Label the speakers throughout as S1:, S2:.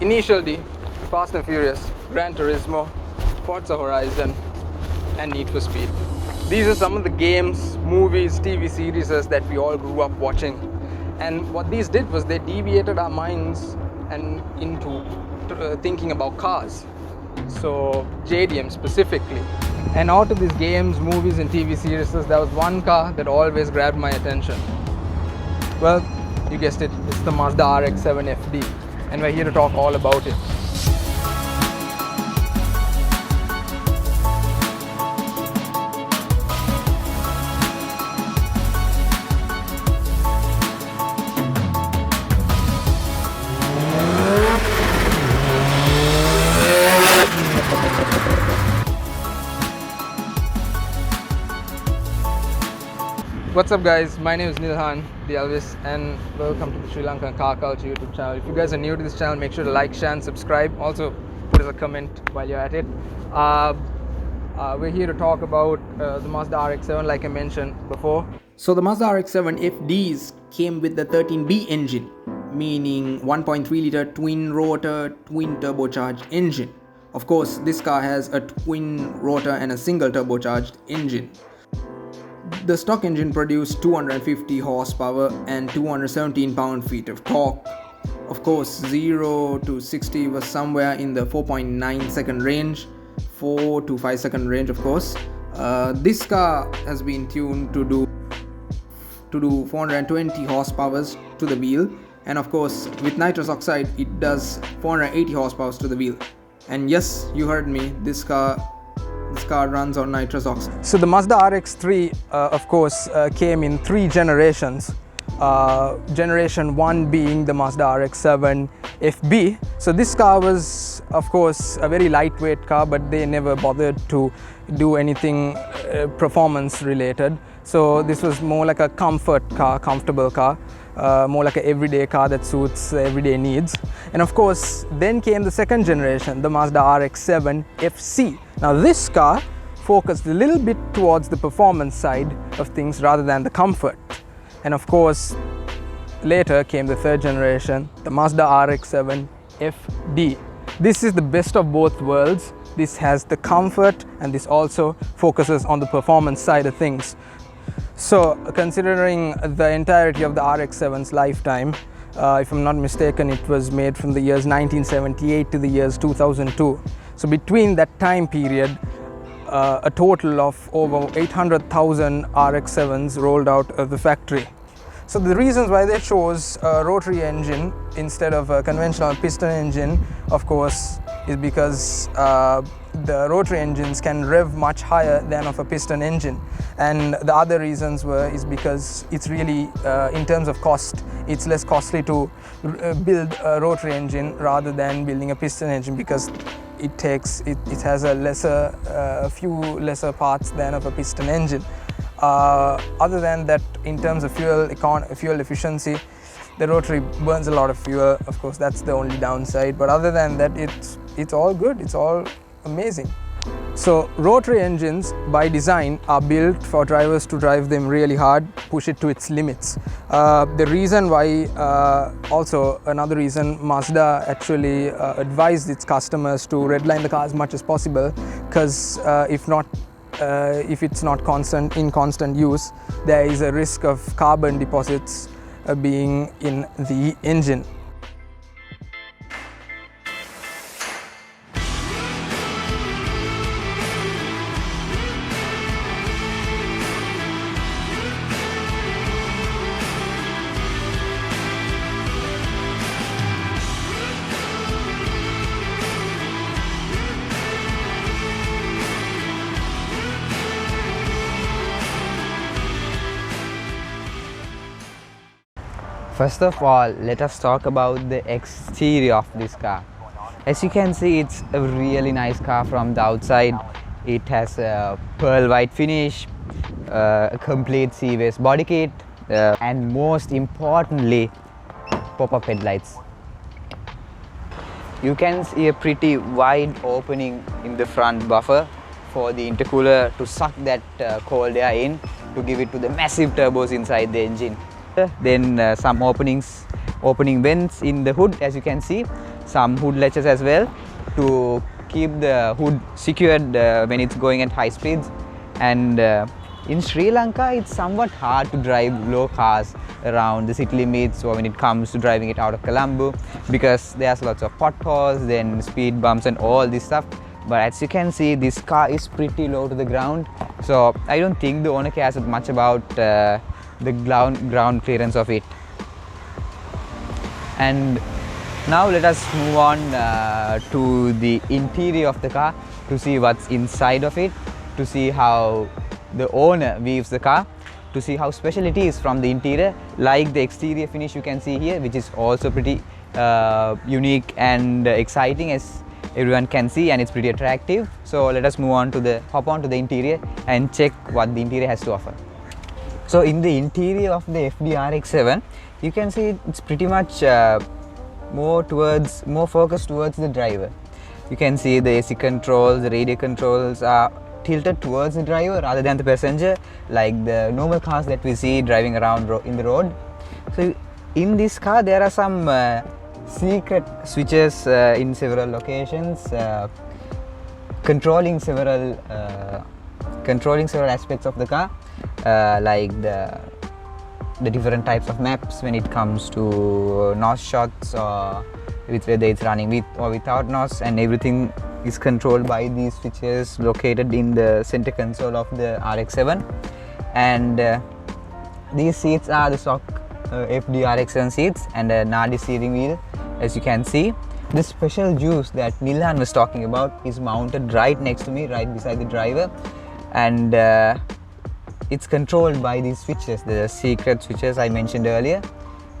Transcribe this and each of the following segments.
S1: Initial D, Fast and Furious, Gran Turismo, Forza Horizon, and Need for Speed. These are some of the games, movies, TV series that we all grew up watching. And what these did was they deviated our minds and into thinking about cars. So JDM specifically. And out of these games, movies, and TV series, there was one car that always grabbed my attention. Well, you guessed it, it's the Mazda RX-7 FD. And we're here to talk all about it. What's up guys, my name is Nilhan DeAlwis and welcome to the Sri Lankan Car Culture YouTube channel. If you guys are new to this channel, make sure to like, share and subscribe. Also put us a comment while you're at it. We're here to talk about the Mazda RX-7 like I mentioned before.
S2: So the Mazda RX-7 FDs came with the 13B engine, meaning 1.3 litre twin rotor, twin turbocharged engine. Of course, this car has a twin rotor and a single turbocharged engine. The stock engine produced 250 horsepower and 217 pound-feet of torque. Of course, 0 to 60 was somewhere in the 4.9 second range, 4 to 5 second range of course. This car has been tuned to do 420 horsepower to the wheel, and of course with nitrous oxide it does 480 horsepower to the wheel. And yes, you heard me, this car runs on nitrous oxide.
S1: So the Mazda RX-3 of course came in 3 generations. Generation 1 being the Mazda RX-7 FB. So this car was of course a very lightweight car, but they never bothered to do anything performance related. So this was more like a comfortable car, more like an everyday car that suits everyday needs. And of course then came the second generation, the Mazda RX-7 FC. Now this car focused a little bit towards the performance side of things rather than the comfort. And of course later came the third generation, the Mazda RX-7 FD. This is the best of both worlds. This has the comfort and this also focuses on the performance side of things. So considering the entirety of the RX-7's lifetime, if I'm not mistaken, it was made from the years 1978 to the years 2002. So between that time period, a total of over 800,000 RX-7s rolled out of the factory. So the reasons why they chose a rotary engine instead of a conventional piston engine, of course, is because the rotary engines can rev much higher than of a piston engine. And the other reasons is because it's really, in terms of cost, it's less costly to build a rotary engine rather than building a piston engine, because it has a few lesser parts than of a piston engine. Other than that, in terms of fuel efficiency, the rotary burns a lot of fuel. Of course, that's the only downside. But other than that, it's all good. It's all amazing. So rotary engines by design are built for drivers to drive them really hard, push it to its limits. The reason why, also another reason, Mazda actually advised its customers to redline the car as much as possible, because if it's not in constant use, there is a risk of carbon deposits being in the engine.
S3: First of all, let us talk about the exterior of this car. As you can see, it's a really nice car from the outside. It has a pearl white finish, a complete C-Ways body kit, and most importantly, pop-up headlights. You can see a pretty wide opening in the front buffer for the intercooler to suck that cold air in to give it to the massive turbos inside the engine. Then some opening vents in the hood, as you can see, some hood latches as well to keep the hood secured when it's going at high speeds. And in Sri Lanka, it's somewhat hard to drive low cars around the city limits, or when it comes to driving it out of Colombo, because there's lots of potholes, then speed bumps and all this stuff. But as you can see, this car is pretty low to the ground, so I don't think the owner cares much about the ground clearance of it. And now let us move on to the interior of the car to see what's inside of it, to see how the owner weaves the car, to see how special it is from the interior, like the exterior finish you can see here, which is also pretty unique and exciting, as everyone can see, and it's pretty attractive. So let us move on to hop on to the interior and check what the interior has to offer. So in the interior of the FD RX7, you can see it's pretty much more focused towards the driver. You can see the AC controls, the radio controls are tilted towards the driver rather than the passenger, like the normal cars that we see driving around in the road. So in this car there are some secret switches in several locations, controlling several aspects of the car, like the different types of maps when it comes to NOS shots, or whether it's running with or without NOS, and everything is controlled by these switches located in the center console of the RX7. And these seats are the stock FD RX7 seats, and a Nadil steering wheel, as you can see. The special juice that Nilhan was talking about is mounted right next to me, right beside the driver, and it's controlled by these switches, the secret switches I mentioned earlier.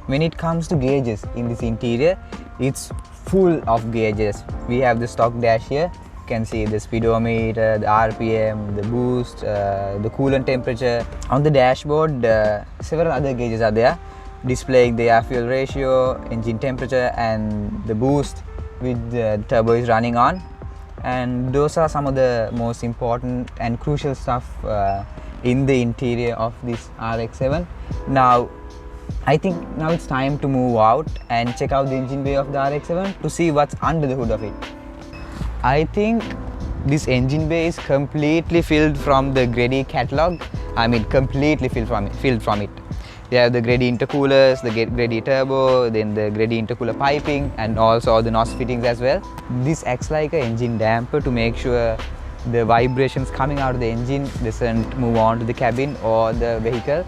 S3: When it comes to gauges in this interior, it's full of gauges. We have the stock dash here. You can see the speedometer, the RPM, the boost, the coolant temperature. On the dashboard, several other gauges are there, displaying the air fuel ratio, engine temperature, and the boost with the turbo is running on. And those are some of the most important and crucial stuff in the interior of this RX7. Now I think now it's time to move out and check out the engine bay of the RX7 to see what's under the hood of it. I think this engine bay is completely filled from the Grady catalog. I mean, completely filled from it. They have the Grady intercoolers, the Grady turbo, then the Grady intercooler piping, and also all the NOS fittings as well. This acts like an engine damper to make sure the vibrations coming out of the engine doesn't move on to the cabin or the vehicle.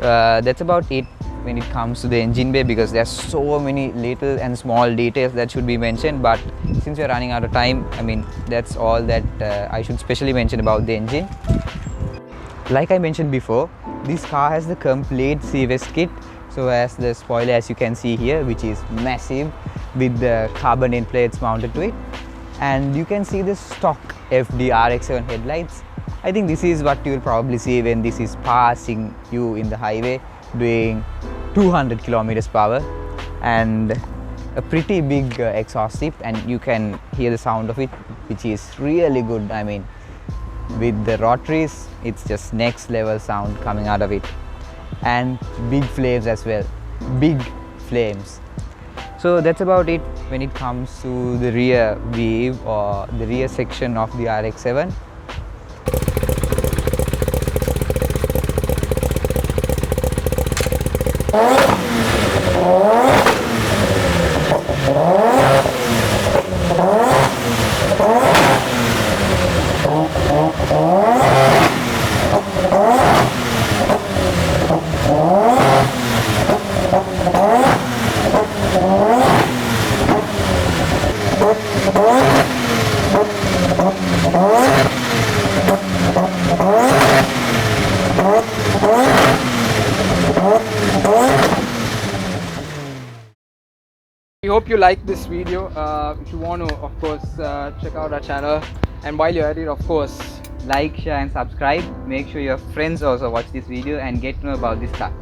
S3: That's about it when it comes to the engine bay, because there's so many little and small details that should be mentioned, but since we're running out of time, I mean, that's all that I should specially mention about the engine. Like I mentioned before, this car has the complete C-Vest kit. So as the spoiler, as you can see here, which is massive with the carbon end plates mounted to it, and you can see the stock FD RX7 headlights. I think this is what you will probably see when this is passing you in the highway doing 200 kilometers per hour, and a pretty big exhaust tip, and you can hear the sound of it, which is really good. I mean, with the rotaries, it's just next level sound coming out of it, and big flames as well, big flames. So that's about it when it comes to the rear weave or the rear section of the RX7.
S1: We hope you like this video. If you want to, of course, check out our channel, and while you're at it, of course,
S3: Like, share and subscribe. Make sure your friends also watch this video and get to know about this car.